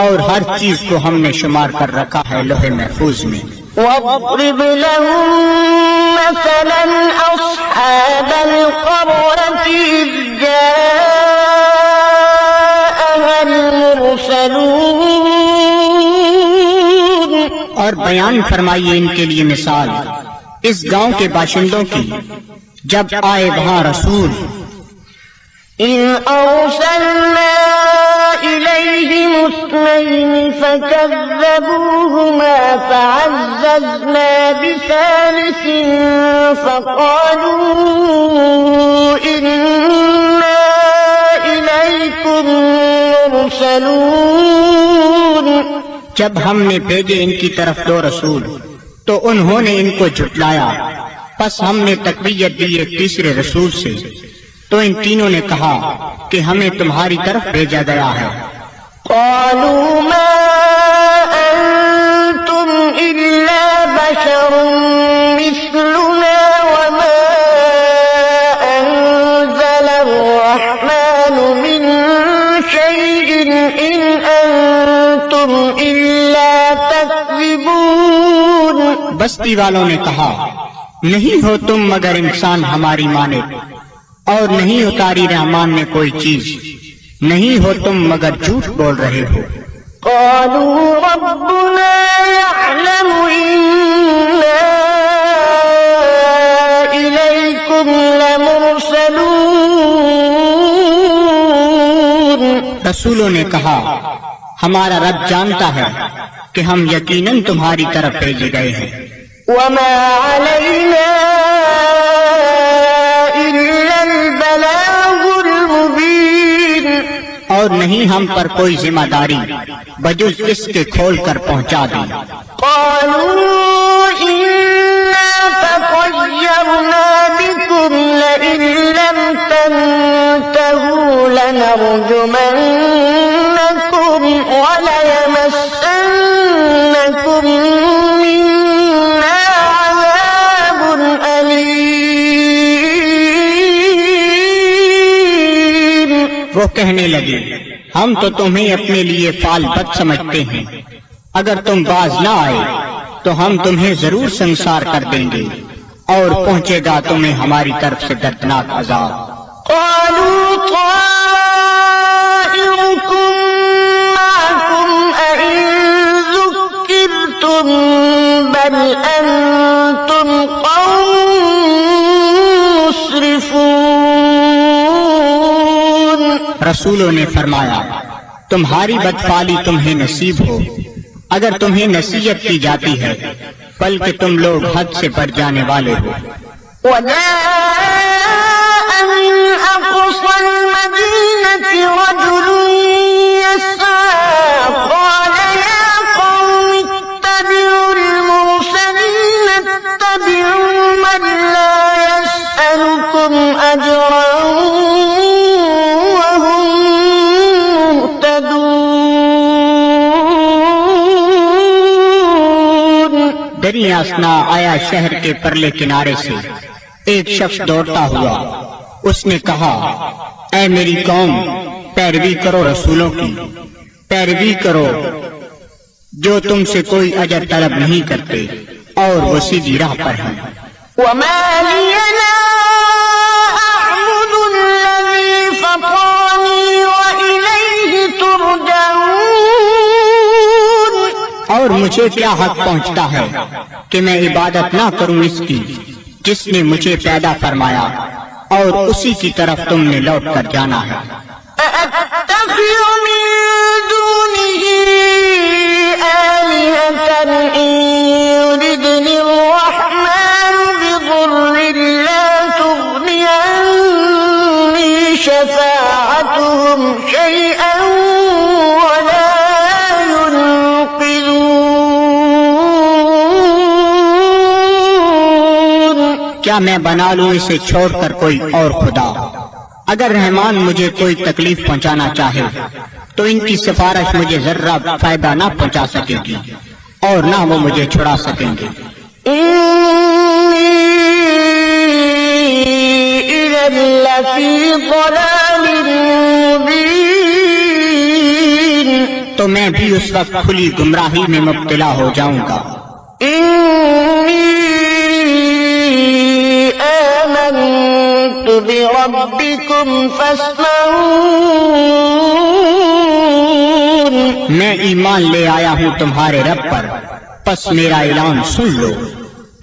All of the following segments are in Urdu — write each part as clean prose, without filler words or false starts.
اور ہر چیز کو ہم نے شمار کر رکھا ہے لوح محفوظ میں۔ واضرب لهم مثلا أصحاب القرية إذ جاءها المرسلون، اور بیان فرمائیے ان کے لیے مثال اس گاؤں کے باشندوں کی جب آئے وہاں رسول۔ إذ أرسلنا إليهم اثنين فكذبوهما فعززنا بثالث فقالوا إنا إليكم مرسلون، جب ہم نے بھیجے ان کی طرف 2 رسول تو انہوں نے ان کو جھٹلایا، پس ہم نے تقویت دی ایک تیسرے رسول سے، تو ان تینوں نے کہا کہ ہمیں تمہاری طرف بھیجا گیا ہے۔ قالوا ما أنتم إلا بشر مثلنا وما أنزل الرحمن من شيء إن أنتم إلا تكذبون، بستی والوں نے کہا نہیں ہو تم مگر انسان ہماری مانند، اور نہیں اتاری رحمان نے کوئی چیز، نہیں ہو تم مگر جھوٹ بول رہے ہو۔ قالوا ربنا يعلم إنا إليكم لمرسلون، رسولوں نے کہا ہمارا رب جانتا ہے کہ ہم یقیناً تمہاری طرف بھیجے گئے ہیں۔ وما علينا إلا البلاغ المبين، اور نہیں ہم پر کوئی ذمہ داری بجز اس کے کھول کر پہنچا دی۔ قالوا إنا تطيرنا بكم لئن لم تنتهوا لنرجمنكم وليمسنكم منا عذاب أليم، وہ کہنے لگے ہم تو تمہیں اپنے لیے فال بد سمجھتے ہیں، اگر تم باز نہ آئے تو ہم تمہیں ضرور سنسار کر دیں گے اور پہنچے گا تمہیں ہماری طرف سے دردناک عذاب۔ قالوا طائركم معكم أئن ذكرتم بل أنتم قوم مسرفون، رسولوں نے فرمایا تمہاری بدفعلی تمہیں نصیب ہو اگر تمہیں نصیحت کی جاتی ہے، بلکہ تم لوگ حد سے بڑھ جانے والے ہو۔ وجاء من أقصى المدينة رجل يسعى قال يا قوم اتبعوا المرسلين اتبعوا من لا يسألكم أجرا وهم مهتدون، دریا اسنا آیا شہر کے پرلے کنارے سے ایک شخص دوڑتا ہوا، اس نے کہا اے میری قوم پیروی کرو رسولوں کی، پیروی کرو جو تم سے کوئی اجر طلب نہیں کرتے اور وہ سیدھی راہ پر ہیں۔ وما لي لا أعبد الذي فطرني وإليه ترجعون، اور مجھے کیا حق پہنچتا ہے کہ میں عبادت نہ کروں اس کی جس نے مجھے پیدا فرمایا اور اسی کی طرف تم نے لوٹ کر جانا ہے۔ أأتخذ من دونه آلهة إن يردني الرحمن بضر لا تغني عني شفاعتهم شيئا ولا ينقذون، کیا میں بنا لوں اسے چھوڑ کر کوئی اور خدا؟ اگر رحمان مجھے کوئی تکلیف پہنچانا چاہے تو ان کی سفارش مجھے ذرہ فائدہ نہ پہنچا سکے گی اور نہ وہ مجھے چھڑا سکیں گے۔ إني إذا لفي ضلال مبين، تو میں بھی اس وقت کھلی گمراہی میں مبتلا ہو جاؤں گا۔ إني آمنت بربكم فاسمعون میں ایمان لے آیا ہوں تمہارے رب پر، پس میرا اعلان سن لو۔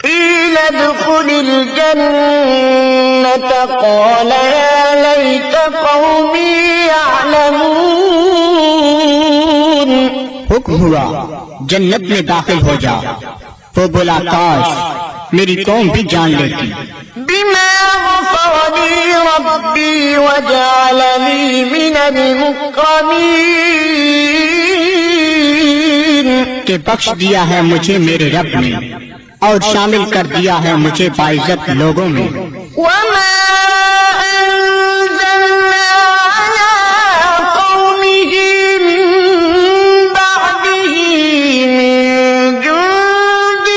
قيل ادخل الجنة قال يا ليت قومي يعلمون حکم ہوا جنت میں داخل ہو جا، وہ بولا کاش میری قوم بھی جان لیتی۔ بما غفر لي ربي وجعلني من المكرمين کہ بخش دیا ہے مجھے میرے رب نے اور شامل کر دیا ہے مجھے باعزت لوگوں میں۔ وما أنزلنا على قومه من بعده من جند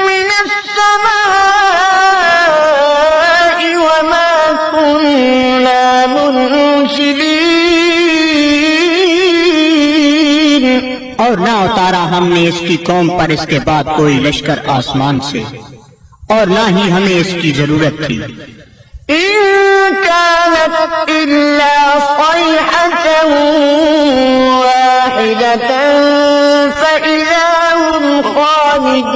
من السماء وما كنا منزلين اور نہ اتارا ہم نے اس کی قوم پر اس کے بعد کوئی لشکر آسمان سے، اور نہ ہی ہمیں اس کی ضرورت تھی۔ إن كانت إلا صيحة واحدة فإذا هم خامدون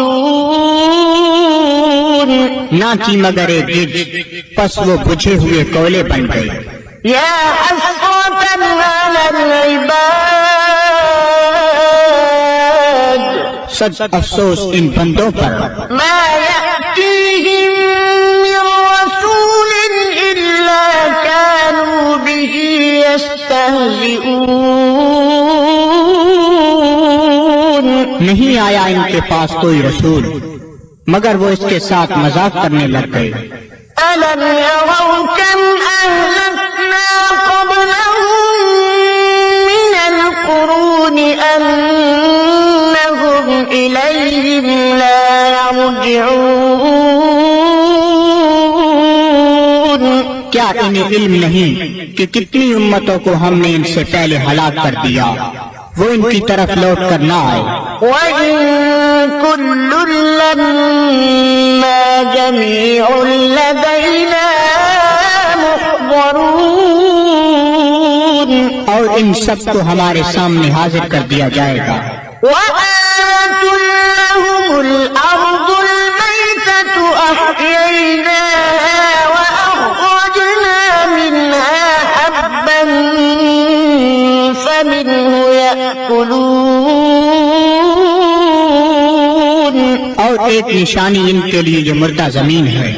نہ تھی مگر ایک گرج، پس وہ بجھے ہوئے کوئلے بن گئے۔ يا حسرة على العباد سچ افسوس ان بندوں پر، ما يأتيهم من رسول إلا كانوا به يستهزئون نہیں آیا ان کے پاس کوئی رسول مگر وہ اس کے ساتھ مذاق کرنے لگ گئے۔ ألم يروا كم أهلكنا قبلهم من القرون أنهم إليهم لا يرجعون کیا انہیں علم نہیں کہ کتنی امتوں کو ہم نے ان سے پہلے ہلاک کر دیا، وہ ان کی طرف لوٹ کر نہ آئے۔ وإن كل لما جميع لدينا محضرون اور ان سب کو ہمارے سامنے حاضر کر دیا جائے گا۔ وآية لهم الأرض الميتة أحييناها وأخرجنا منها حبا فمنه يأكلون اور ایک نشانی ان کے لیے یہ مردہ زمین ہے،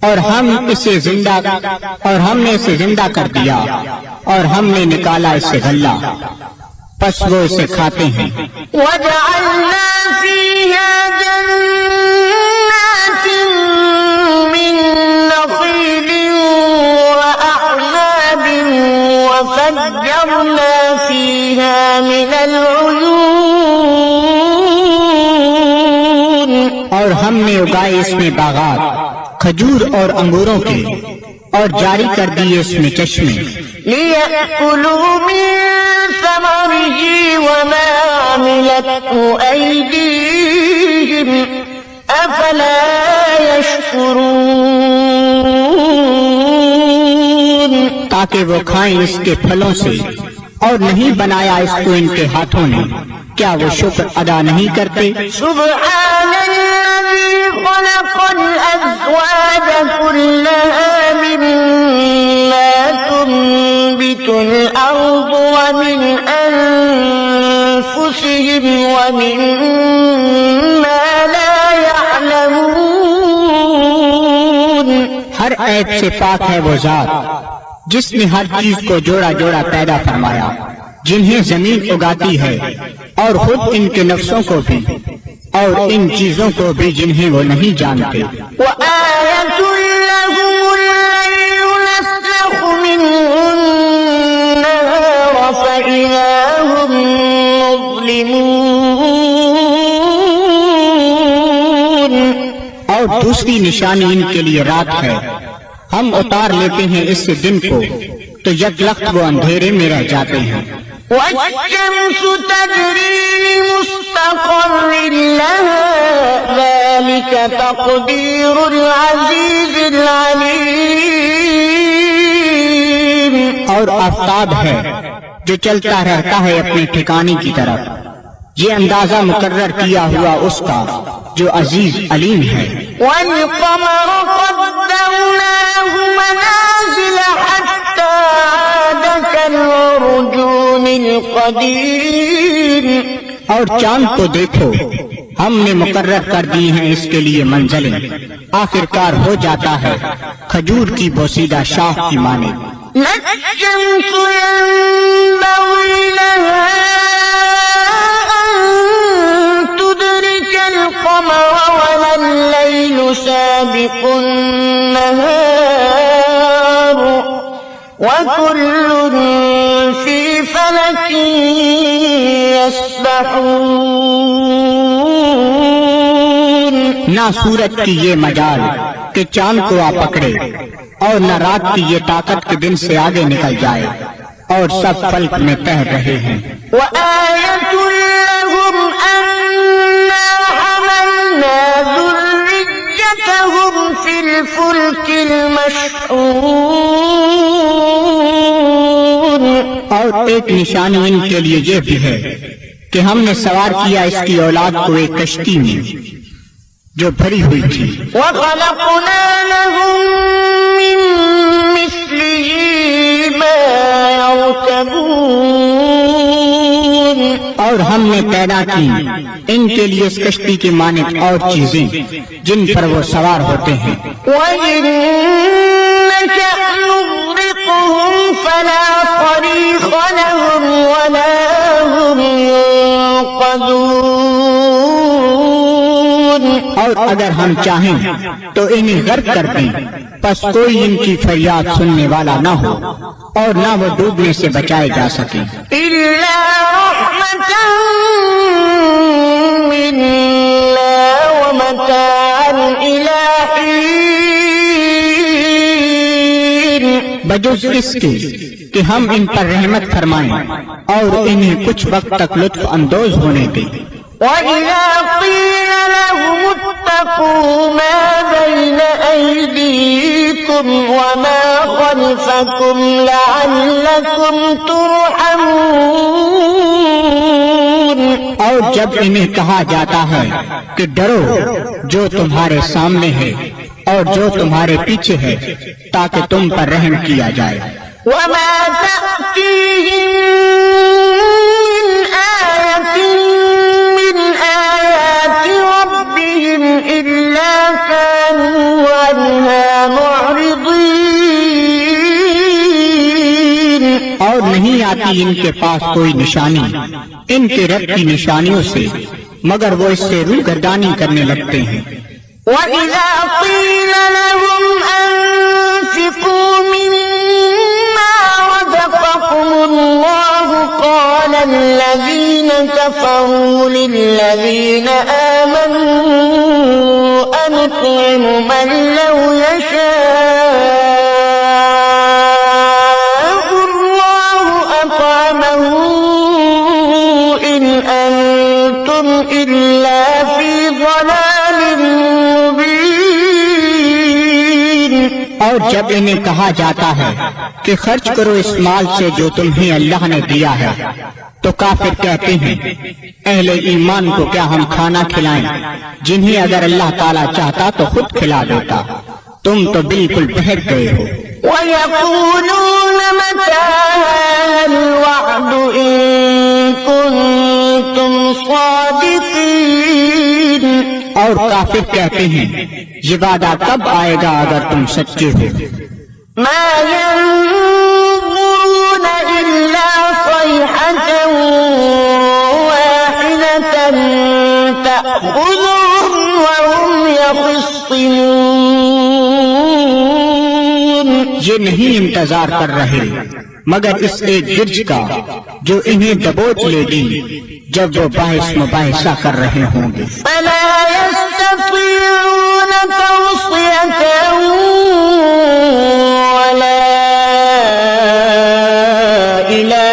اور ہم نے اسے زندہ کر دیا اور ہم نے نکالا اس سے غلہ، پس وہ اسے کھاتے ہیں۔ وجعلنا فيها جنات من نخيل وأعناب وفجرنا فيها من العيون اور ہم نے اگائے اس میں باغات کھجور اور انگوروں کے، اور جاری کر دیے اس میں چشمے، ليأكلوا من ثمره وما عملته أيديهم أفلا يشكرون تاکہ وہ کھائیں اس کے پھلوں سے، اور نہیں بنایا اس کو ان کے ہاتھوں نے، کیا وہ شکر ادا نہیں کرتے؟ سبحان الذي خلق الأزواج كلها مما تنبت الأرض ومن أنفسهم ومما لا يعلمون ہر عیب سے پاک ہے وہ ذات جس نے ہر چیز کو جوڑا جوڑا پیدا فرمایا، جنہیں زمین اگاتی ہے اور خود ان کے نفسوں کو بھی اور ان چیزوں کو بھی جنہیں وہ نہیں جانتے۔ وآية لهم الليل نسلخ منه النهار فإذا هم مظلمون اور دوسری نشانی ان کے لیے رات ہے، ہم اتار لیتے ہیں اس سے دن کو تو یک لخت وہ اندھیرے میں رہ جاتے ہیں۔ والشمس تجري لمستقر لها ذلك تقدير العزيز العليم. اور آفتاب ہے جو چلتا رہتا ہے اپنے ٹھکانے کی طرف، یہ اندازہ مقرر کیا ہوا اس کا جو عزیز علیم ہے. والقمر قدرناه منازل حتى عاد كالعرجون القديم. اور چاند کو دیکھو، ہم نے مقرر کر دی ہیں اس کے لیے منزلیں، آخر کار ہو جاتا ہے کھجور کی بوسیدہ شاخ کی مانند. لا الشمس ينبغي لها أن تدرك القمر ولا الليل سابق النهار وكل في فلك يسبحون. نہ سورج کی یہ مجال کہ چاند کو آ پکڑے، اور نہ رات کی یہ طاقت کے دن سے آگے نکل جائے، اور سب فلک میں تیر رہے ہیں. وآية لهم أنا حملنا ذريتهم في الفلك المشحون. اور ایک نشانی ان کے لیے یہ بھی ہے کہ ہم نے سوار کیا اس کی اولاد کو ایک کشتی میں جو بھری ہوئی تھی. وخلقنا لهم من مثله ما يركبون. اور ہم نے پیدا کی ان کے لیے اس کشتی کے مانند اور چیزیں جن پر وہ سوار ہوتے ہیں. وإن نشأ نغرقهم فلا صريخ لهم ولا هم ينقذون. اور اگر ہم چاہیں تو انہیں غرق کر دیں، پس کوئی ان کی فریاد سننے والا نہ ہو اور نہ وہ ڈوبنے سے بچائے جا سکیں. إلا رحمة منا ومتاعا إلى حين. بجز اس کے کہ ہم ان پر رحمت فرمائیں اور انہیں کچھ وقت تک لطف اندوز ہونے دیں. وإذا قيل لهم اتقوا ما بين أيديكم وما خلفكم لعلكم ترحمون. اور جب انہیں کہا جاتا ہے کہ ڈرو جو تمہارے سامنے ہے اور جو تمہارے پیچھے ہے تاکہ تم پر رحم کیا جائے. وما تأتيهم من آية من آيات ربهم إلا كانوا عنها معرضين. اور نہیں آتی ان کے پاس کوئی نشانی ان کے رب کی نشانیوں سے مگر وہ اس سے روگردانی کرنے لگتے ہیں. وإذا قيل لهم أنفقوا مما رزقكم الله قال الذين كفروا للذين آمنوا أنطعم من لو يشاء الله أطعمه إن أنتم إلا في ضلال مبين. اور جب انہیں کہا جاتا ہے کہ خرچ کرو اس مال سے جو تمہیں اللہ نے دیا ہے تو کافر کہتے ہیں اہل ایمان کو کیا ہم کھانا کھلائیں جنہیں اگر اللہ تعالیٰ چاہتا تو خود کھلا دیتا، تم تو بالکل بہک گئے ہو. ويقولون متى هذا الوعد إن كنتم صادقين. اور کافر کہتے ہیں یہ وعدہ کب آئے گا اگر تم سچے ہو. ما ينظرون إلا صيحة واحدة تأخذهم وهم يخصمون. یہ نہیں انتظار کر رہے مگر اس ایک گرج کا جو انہیں دبوچ لے گی جب وہ بحث مباحثہ کر رہے ہوں گے. فلا يستطيعون توصية ولا إلى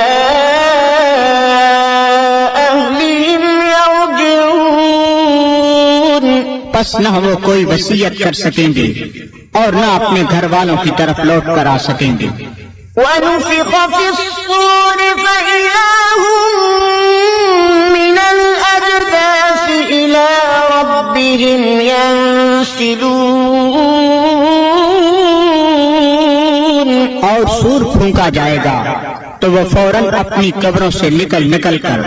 پس نہ وہ کوئی وصیت کر سکیں گے اور نہ اپنے گھر والوں کی طرف لوٹ کر آ سکیں گے۔ ونفخ في الصور فإذا هم من الأجداث إلى ربهم ينسلون۔ اور سور پھونکا جائے گا تو وہ فوراً اپنی قبروں سے نکل کر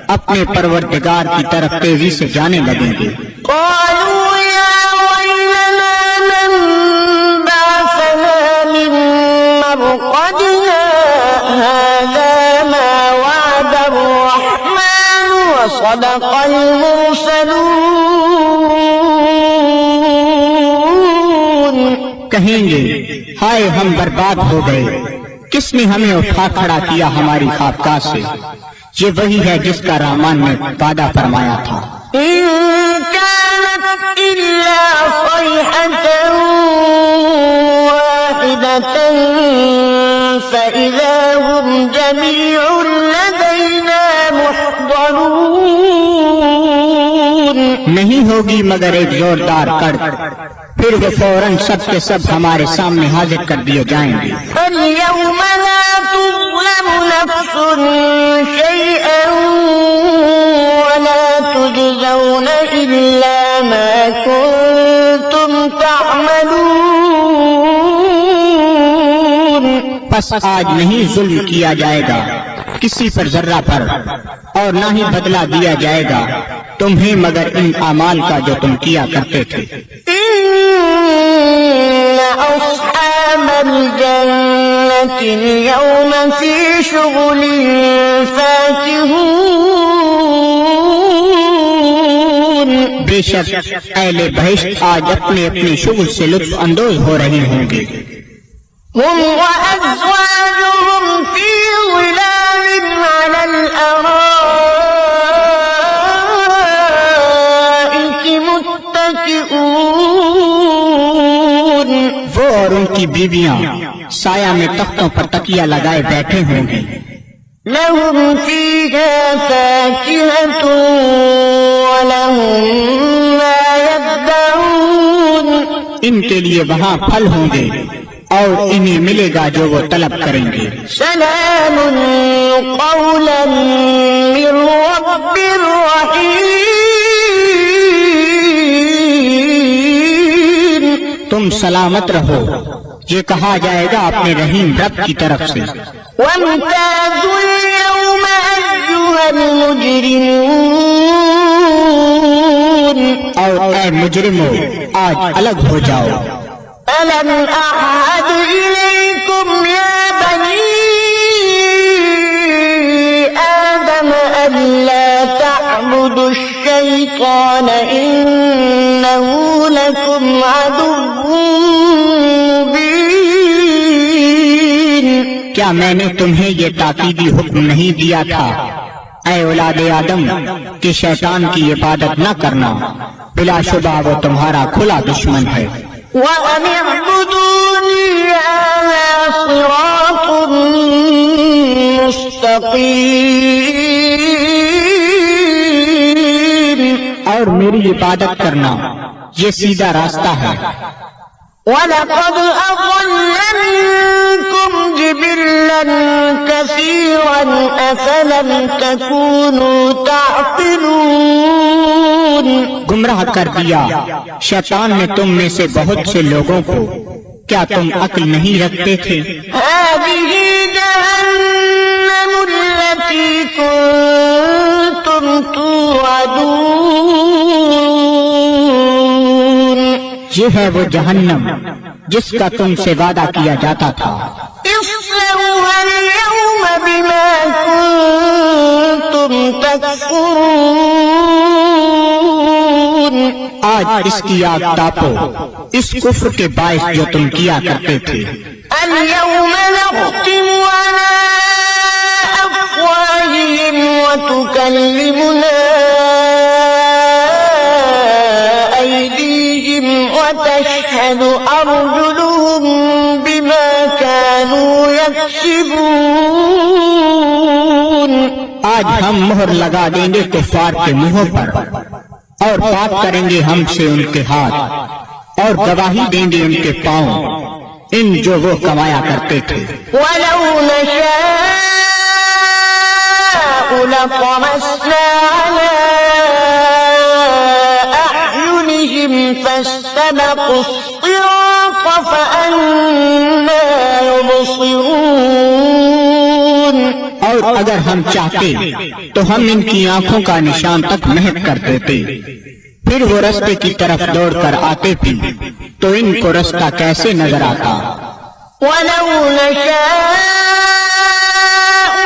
اپنے پروردگار کی طرف تیزی سے جانے لگیں گے۔ قالوا يا ويلنا من بعثنا من مرقدنا هذا ما وعد الرحمن وصدق المرسلون۔ کہیں گے ہائے ہم برباد ہو گئے، کس نے ہمیں اٹھا کھڑا کیا ہماری خوابگاہ سے؟ یہ وہی ہے جس کا رحمان نے وعدہ فرمایا تھا۔ إن كانت إلا صيحة واحدة فإذا هم جميع لدينا محضرون۔ نہیں ہوگی مگر ایک زوردار کڑ، پھر وہ فوراً سب کے سب ہمارے سامنے حاضر کر دیے جائیں گے۔ فاليوم لا تظلم نفس شيئا ولا تجزون إلا ما كنتم تعملون۔ پس آج نہیں ظلم کیا جائے گا کسی پر ذرہ پر، اور نہ ہی بدلہ دیا جائے گا تمہیں مگر ان اعمال کا جو تم کیا کرتے تھے۔ إن أصحاب الجنة اليوم في شغل فاكهون۔ بے شک اہل بہشت آج اپنے اپنے شغل سے لطف اندوز ہو رہے ہوں گے۔ هم وأزواجهم في ظلال على الأرائك متكئون۔ وہ اور ان کی بیویاں سایہ میں تختوں پر تکیہ لگائے بیٹھے ہوں گے۔ لهم فيها فاكهة ولهم ما يدعون۔ ان کے لیے وہاں پھل ہوں گے اور انہیں ملے گا جو وہ طلب کریں گے۔ سلام قولا من رب رحيم۔ تم سلامت رہو، یہ کہا جائے گا اپنے رحیم رب کی طرف سے۔ وامتازوا اليوم أيها المجرمون۔ اور اے مجرمو آج الگ ہو جاؤ۔ ألم أعهد إليكم يا بني آدم ألا تعبدوا الشيطان إنه لكم عدو مبين۔ کیا میں نے تمہیں یہ تاکیدی حکم نہیں دیا تھا اے اولاد آدم کہ شیطان کی عبادت نہ کرنا، بلا شبہ وہ تمہارا کھلا دشمن ہے۔ وأن اعبدوني هذا صراط مستقيم۔ اور میری عبادت کرنا یہ سیدھا راستہ ہے۔ وَلَقَدْ أَضَلَّ مِنكُمْ جِبِلًّا كَثِيرًا أَفَلَمْ تَكُونُوا تَعْقِلُونَ۔ گمراہ کر دیا شیطان نے تم میں سے بہت سے لوگوں کو، کیا تم عقل نہیں رکھتے تھے؟ هَٰذِهِ جَهَنَّمُ الَّتِي كُنتُمْ تُوعَدُونَ۔ یہ ہے وہ جہنم جس کا تم سے وعدہ کیا جاتا تھا۔ اصلوها اليوم بما كنتم تكفرون۔ آج اس کی آگ تاپو اس کفر کے باعث جو تم کیا کرتے تھے۔ اليوم نختم على أفواههم وتكلمنا أيديهم وتشهد أرجلهم بما كانوا يكسبون۔ آج ہم مہر لگا دیں گے کفار کے منہوں پر اور پاک کریں گے ہم سے ان کے ہاتھ، اور گواہی دیں گے ان کے پاؤں ان جو وہ کمایا کرتے تھے۔ وَلَوْ نَشَاءُ لَطَمَسْنَا عَلَىٰ أَعْيُنِهِمْ فَاسْتَبَقُوا الصِّرَاطَ فَأَنَّىٰ يُبْصِرُونَ۔ اور اگر ہم چاہتے تو ہم ان کی آنکھوں کا نشان تک مہک کر دیتے، پھر وہ رستے کی طرف دوڑ کر آتے بھی تو ان کو رستہ کیسے نظر آتا۔ وَلَوْ نَشَاءُ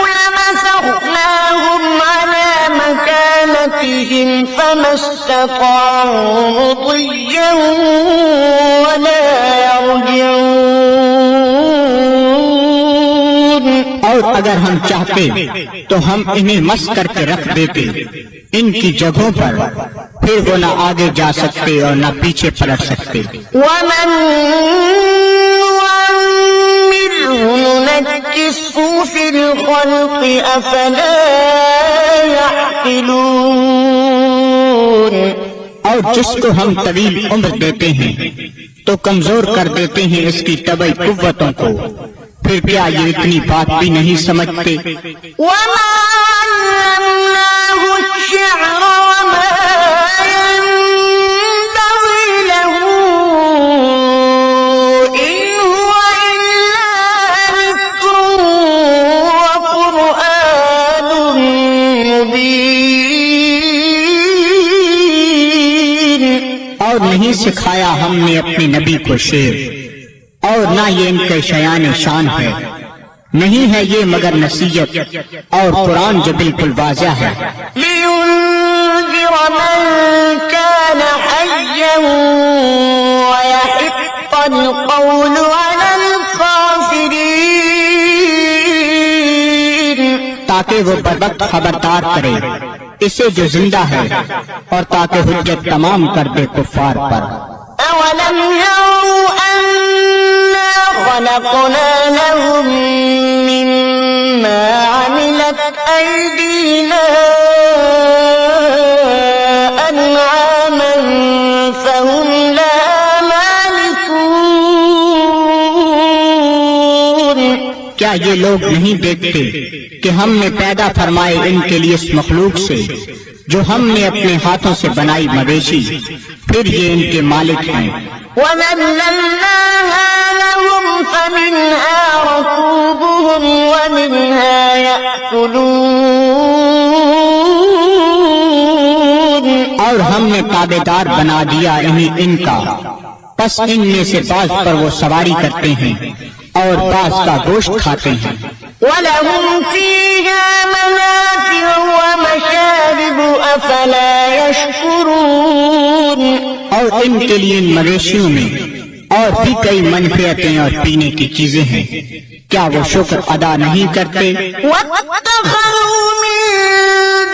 لَمَسَخْنَاهُمْ عَلَىٰ مَكَانَتِهِمْ فَمَا اسْتَطَاعُوا مُضِيًّا وَلَا يَرْجِعُونَ۔ اور اگر ہم چاہتے تو ہم انہیں مس کر کے رکھ دیتے ان کی جگہوں پر، پھر وہ نہ آگے جا سکتے اور نہ پیچھے پلٹ سکتے۔ وَمَن نُّعَمِّرْهُ نُنَكِّسْهُ فِي الْخَلْقِ أَفَلَا يَعْقِلُونَ۔ اور جس کو ہم طویل عمر دیتے ہیں تو کمزور کر دیتے ہیں اس کی طبعی قوتوں کو، پھر کیا یہ اتنی بات بھی نہیں سمجھتے؟ وَمَا عَلَّمْنَاهُ الشِّعْرَ وَمَا يَنبَغِي لَهُ إِنْ هُوَ إِلَّا ذِكْرٌ وَقُرْآنٌ مُبِينٌ۔ اور نہیں سکھایا ہم نے اپنے نبی کو شعر، اور نہ یہ ان کے شیان شان ہے، نہیں ہے یہ مگر نصیحت اور قرآن جو بالکل واضح ہے۔ لِيُنذِرَ مَن كَانَ حَيًّا وَيَحِقَّ الْقَوْلُ عَلَى الْكَافِرِينَ۔ تاکہ وہ بروقت خبردار کرے اسے جو زندہ ہے، اور تاکہ حجت تمام کر دے کفار پر۔ أَوَلَمْ يَرَوْا أَنَّا خَلَقْنَا لَهُم مِّمَّا عَمِلَتْ أَيْدِينَا أَنْعَامًا فَهُمْ لَهَا مَالِكُونَ۔ کیا یہ لوگ نہیں دیکھتے کہ ہم نے پیدا فرمائے ان کے لیے اس مخلوق سے جو ہم نے اپنے ہاتھوں سے بنائی مویشی، پھر یہ ان کے مالک ہیں۔ وَذَلَّلْنَاهَا لَهُمْ فَمِنْهَا رَكُوبُهُمْ وَمِنْهَا يَأْكُلُونَ۔ اور ہم نے تابعدار بنا دیا انہیں ان کا، پس ان میں سے بعض پر وہ سواری کرتے ہیں اور بعض کا گوشت کھاتے ہیں۔ وَلَهُمْ فِيهَا مَنَافِعُ وَمَشَارِبُ أَفَلَا يَشْكُرُونَ۔ اور ان کے لیے ان مویشیوں میں اور بھی کئی منفعتیں اور پینے کی چیزیں ہیں، کیا وہ شکر ادا نہیں کرتے؟ وَاتَّخَذُوا مِن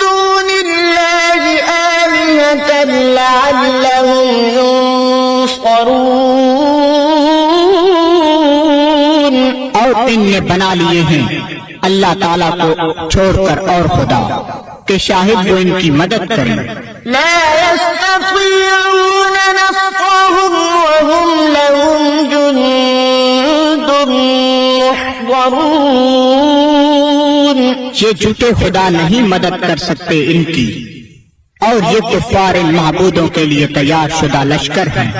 دُونِ اللَّهِ آلِهَةً لَّعَلَّهُمْ يُنصَرُونَ۔ اور ان نے بنا لیے ہیں اللہ تعالیٰ کو چھوڑ کر اور خدا کہ شاہد وہ ان کی مدد کریں۔ لا يستطيعون نصرهم وهم لهم جند محضرون۔ یہ جھوٹے خدا نہیں مدد کر سکتے ان کی، اور یہ کفار ان معبودوں کے لیے تیار شدہ لشکر ہیں۔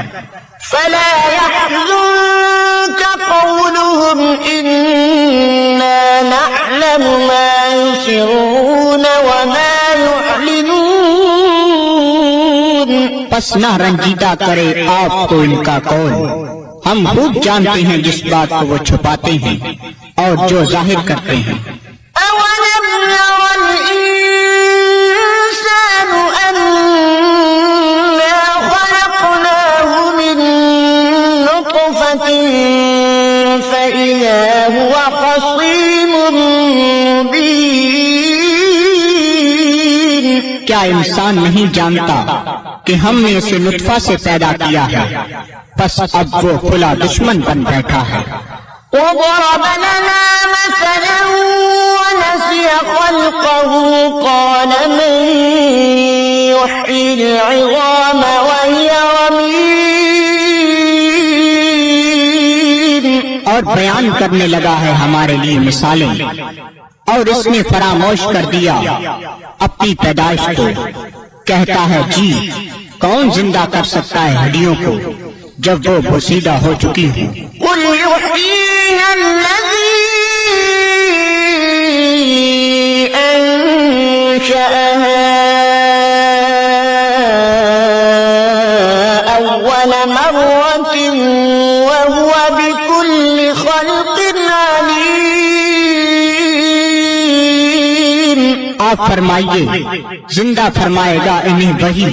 فلا يحزنك قولهم إنا نعلم ما يسرون وما يعلنون۔ پس نہ رنجیدہ کرے آپ کو ان کا قول، ہم خوب جانتے ہیں جس بات کو وہ چھپاتے ہیں اور جو ظاہر کرتے ہیں۔ أولم ير الإنسان أنا خلقناه من نطفة فإذا هو خصيم مبين۔ کیا انسان نہیں جانتا کہ ہم نے اسے نطفہ سے پیدا کیا ہے، پس اب وہ کھلا دشمن بن بیٹھا ہے۔ وضرب لنا مثلا ونسي خلقه قال من يحيي يحيي العظام وهي رميم اور بیان کرنے لگا ہے ہمارے لیے مثالیں، اور اس نے فراموش کر دیا اپنی پیدائش کو، کہتا ہے جی کون زندہ کر سکتا ہے ہڈیوں کو جب وہ بوسیدہ ہو چکی ہوں؟ قل يحييها الذي أنشأها أول مرة وهو بكل خلق عليم. آپ فرمائیے زندہ فرمائے گا انہیں وہی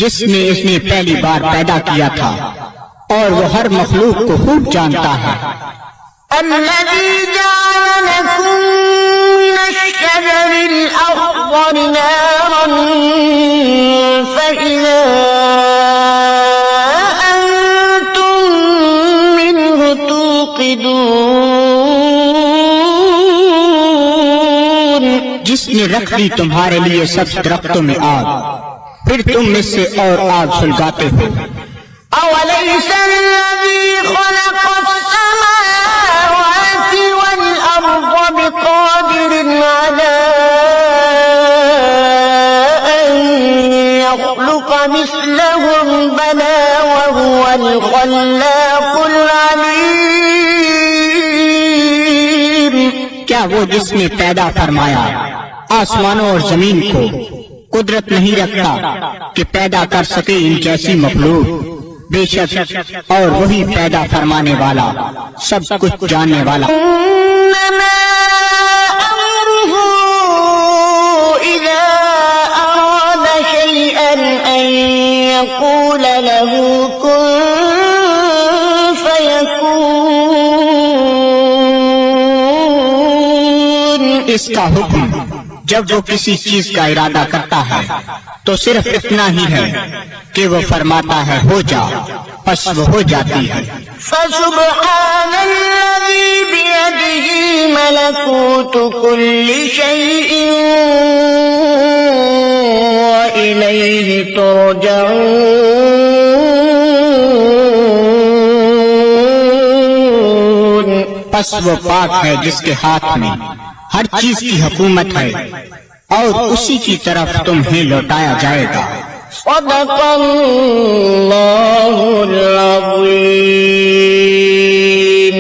جس نے اس نے پہلی بار پیدا کیا تھا، اور وہ ہر مخلوق کو خوب جانتا ہے. الذي جعل لكم من الشجر الأخضر نارا فإذا أنتم منه توقدون. جس نے رکھ دی تمہارے لیے سب درختوں میں آگ، پھر تم اس سے اور آگ سلگاتے ہو. أوليس الذي خلق السماوات والأرض بقادر على أن يخلق مثلهم بلى وهو الخلاق العليم. کیا وہ جس نے پیدا فرمایا آسمانوں اور زمین کو قدرت نہیں رکھتا کہ پیدا کر سکے ان جیسی مخلوق؟ بے شک اور وہی پیدا فرمانے والا سب کچھ جاننے والا. إنما أمره إذا أراد شيئا أن يقول له كن فيكون. اس کا حکم جب وہ کسی چیز کا ارادہ کرتا ہے تو صرف اتنا ہی ہے کہ وہ فرماتا ہے ہو جا، پس وہ ہو جاتی ہے. فسبحان الذي بيده ملكوت كل شيء وإليه ترجعون. پس وہ پاک ہے جس کے ہاتھ میں ہر چیز کی حکومت ہے، اور اسی کی طرف تمہیں لوٹایا جائے گا. صدق الله العظيم.